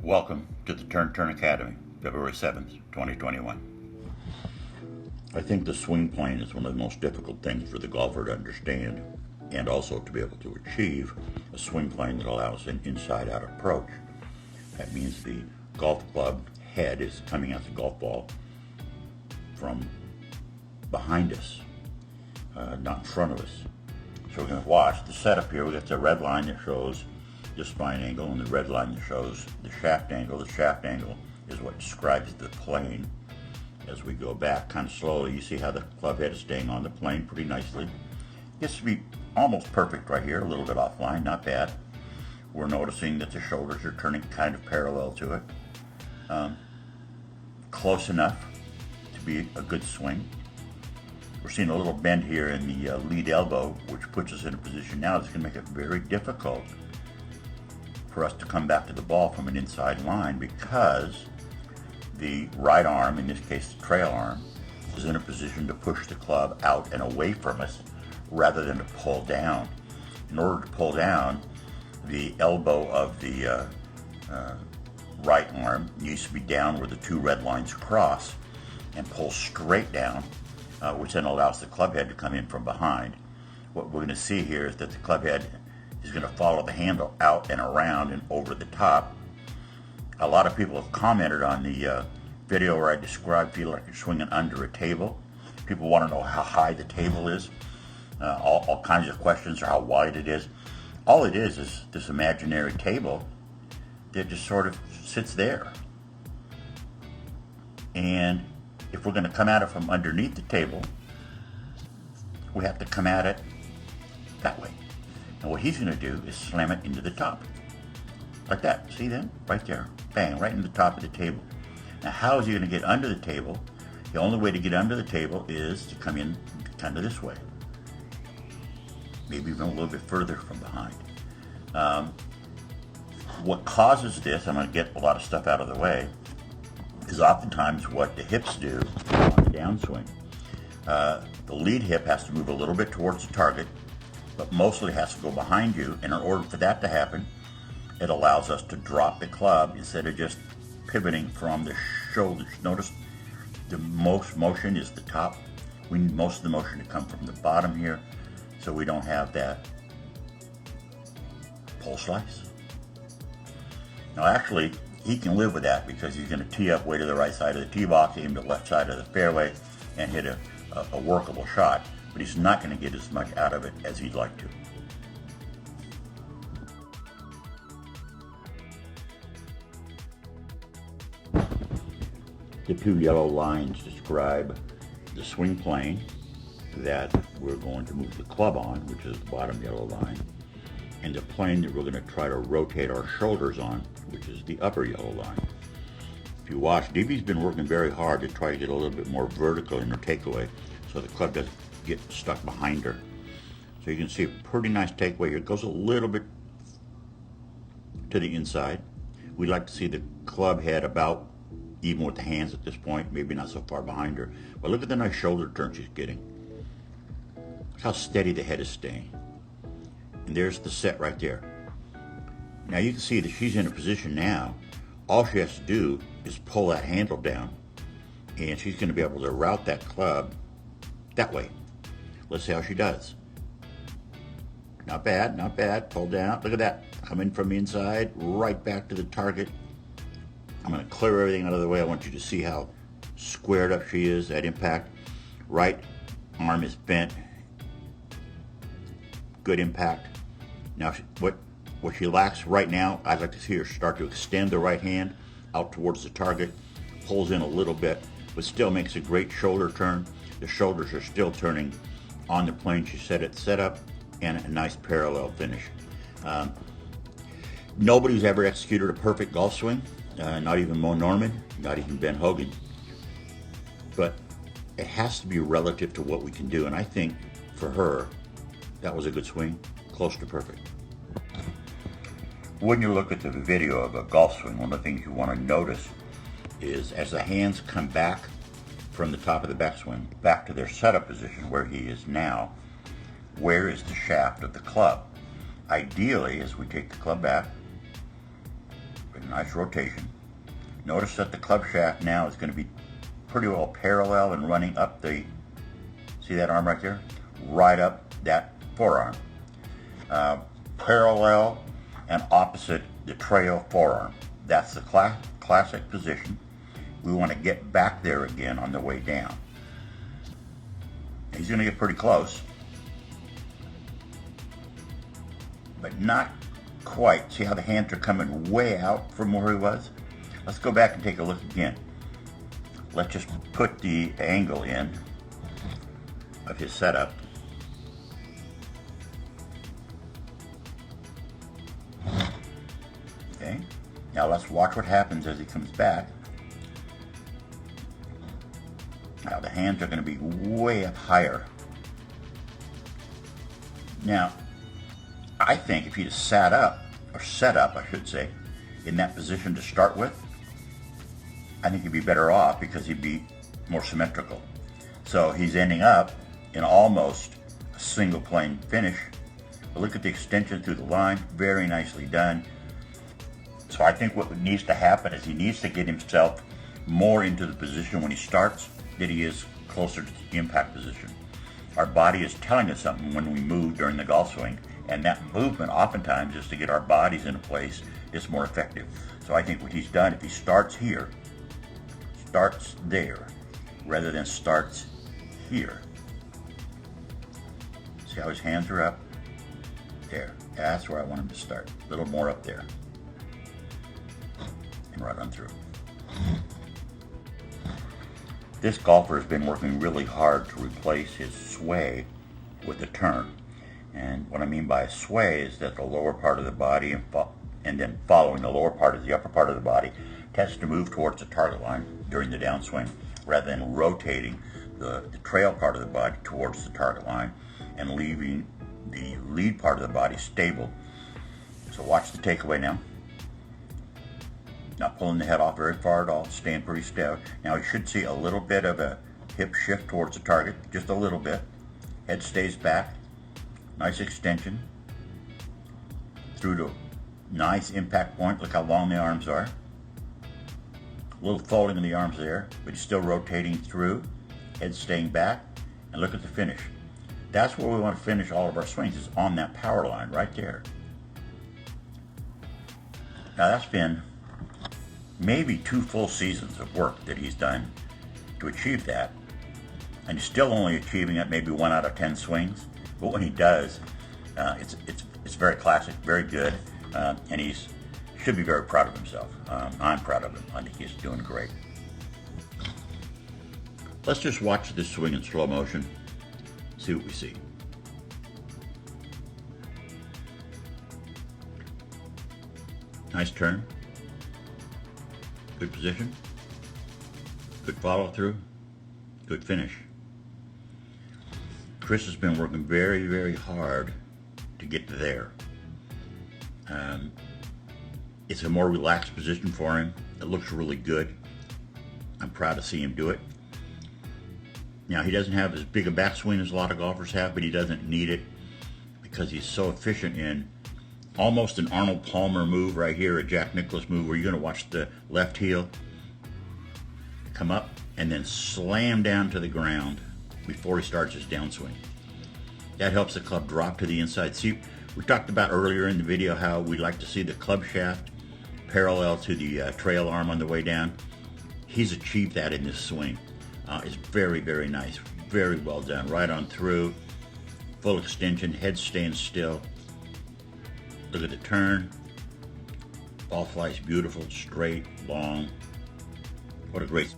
Welcome to the Turn Academy, February 7th, 2021. I think the swing plane is one of the most difficult things for the golfer to understand and also to be able to achieve a swing plane that allows an inside-out approach. That means the golf club head is coming at the golf ball from behind us, not in front of us. So we're going to watch the setup here. We got the red line that shows the spine angle and the red line that shows the shaft angle. The shaft angle is what describes the plane. As we go back kind of slowly, you see how the club head is staying on the plane pretty nicely. Gets to be almost perfect right here, a little bit offline, not bad. We're noticing that the shoulders are turning kind of parallel to it. Close enough to be a good swing. We're seeing a little bend here in the lead elbow, which puts us in a position now that's going to make it very difficult for us to come back to the ball from an inside line, because the right arm, in this case the trail arm, is in a position to push the club out and away from us rather than to pull down. In order to pull down, the elbow of the right arm needs to be down where the two red lines cross and pull straight down, which then allows the club head to come in from behind. What we're going to see here is that the club head is going to follow the handle out and around and over the top. A lot of people have commented on the video where I describe feel like you're swinging under a table. People want to know how high the table is, all kinds of questions, or how wide it is. All it is this imaginary table that just sort of sits there. And if we're going to come at it from underneath the table, we have to come at it that way. And what he's going to do is slam it into the top. Like that. See that? Right there. Bang, right in the top of the table. Now how is he going to get under the table? The only way to get under the table is to come in kind of this way. Maybe even a little bit further from behind. What causes this, I'm going to get a lot of stuff out of the way, is oftentimes what the hips do on the downswing. The lead hip has to move a little bit towards the target, but mostly has to go behind you, and in order for that to happen, it allows us to drop the club instead of just pivoting from the shoulders. Notice the most motion is the top. We need most of the motion to come from the bottom here, so we don't have that pull slice. Now actually, he can live with that because he's going to tee up way to the right side of the tee box, aim to the left side of the fairway, and hit a workable shot. But he's not going to get as much out of it as he'd like to. The two yellow lines describe the swing plane that we're going to move the club on, which is the bottom yellow line, and the plane that we're going to try to rotate our shoulders on, which is the upper yellow line. If you watch, DB's been working very hard to try to get a little bit more vertical in her takeaway so the club doesn't get stuck behind her. So you can see a pretty nice takeaway here. It goes a little bit to the inside. We'd like to see the club head about even with the hands at this point, maybe not so far behind her. But look at the nice shoulder turn she's getting. Look how steady the head is staying. And there's the set right there. Now you can see that she's in a position now. All she has to do is pull that handle down, and she's going to be able to route that club that way. Let's see how she does. Not bad, not bad. Pull down. Look at that. Coming from the inside, right back to the target. I'm going to clear everything out of the way. I want you to see how squared up she is at impact. Right arm is bent. Good impact. Now, what she lacks right now, I'd like to see her start to extend the right hand out towards the target. Pulls in a little bit, but still makes a great shoulder turn. The shoulders are still turning on the plane she set up, and a nice parallel finish. Nobody's ever executed a perfect golf swing, not even Mo Norman, not even Ben Hogan. But it has to be relative to what we can do, and I think for her, that was a good swing, close to perfect. When you look at the video of a golf swing, one of the things you want to notice is as the hands come back from the top of the backswing, back to their setup position where he is now, where is the shaft of the club? Ideally, as we take the club back, bring nice rotation. Notice that the club shaft now is going to be pretty well parallel and running up the, see that arm right there? Right up that forearm. Parallel and opposite the trail forearm. That's the classic position. We want to get back there again on the way down. He's going to get pretty close, but not quite. See how the hands are coming way out from where he was? Let's go back and take a look again. Let's just put the angle in of his setup. Okay, now let's watch what happens as he comes back. Now the hands are going to be way up higher. Now, I think if he'd have sat up, or set up, I should say, in that position to start with, I think he'd be better off because he'd be more symmetrical. So he's ending up in almost a single plane finish. But look at the extension through the line, very nicely done. So I think what needs to happen is he needs to get himself more into the position when he starts that he is closer to the impact position. Our body is telling us something when we move during the golf swing, and that movement oftentimes is to get our bodies in a place that's more effective. So I think what he's done, if he starts here, starts there, rather than starts here. See how his hands are up? There, that's where I want him to start. A little more up there. And right on through. This golfer has been working really hard to replace his sway with a turn. And what I mean by a sway is that the lower part of the body and then following the lower part of the upper part of the body tends to move towards the target line during the downswing rather than rotating the trail part of the body towards the target line and leaving the lead part of the body stable. So watch the takeaway now. Not pulling the head off very far at all, staying pretty stiff. Now you should see a little bit of a hip shift towards the target, just a little bit. Head stays back, nice extension through to nice impact point. Look how long the arms are. A little folding in the arms there, but he's still rotating through, head staying back, and look at the finish. That's where we want to finish all of our swings, is on that power line right there. Now that's been maybe 2 full seasons of work that he's done to achieve that, and he's still only achieving it maybe 1 out of 10 swings. But when he does, it's very classic, very good, and he's should be very proud of himself. I'm proud of him. I think he's doing great. Let's just watch this swing in slow motion, see what we see. Nice turn. Good position. Good follow through. Good finish. Chris has been working very, very hard to get to there. It's a more relaxed position for him. It looks really good. I'm proud to see him do it. Now, he doesn't have as big a backswing as a lot of golfers have, but he doesn't need it because he's so efficient in almost an Arnold Palmer move right here, a Jack Nicklaus move, where you're going to watch the left heel come up and then slam down to the ground before he starts his downswing. That helps the club drop to the inside. See, we talked about earlier in the video how we like to see the club shaft parallel to the trail arm on the way down. He's achieved that in this swing. It's very, very nice. Very well done. Right on through. Full extension. Head staying still. Look at the turn. Ball flies beautiful, straight, long. What a great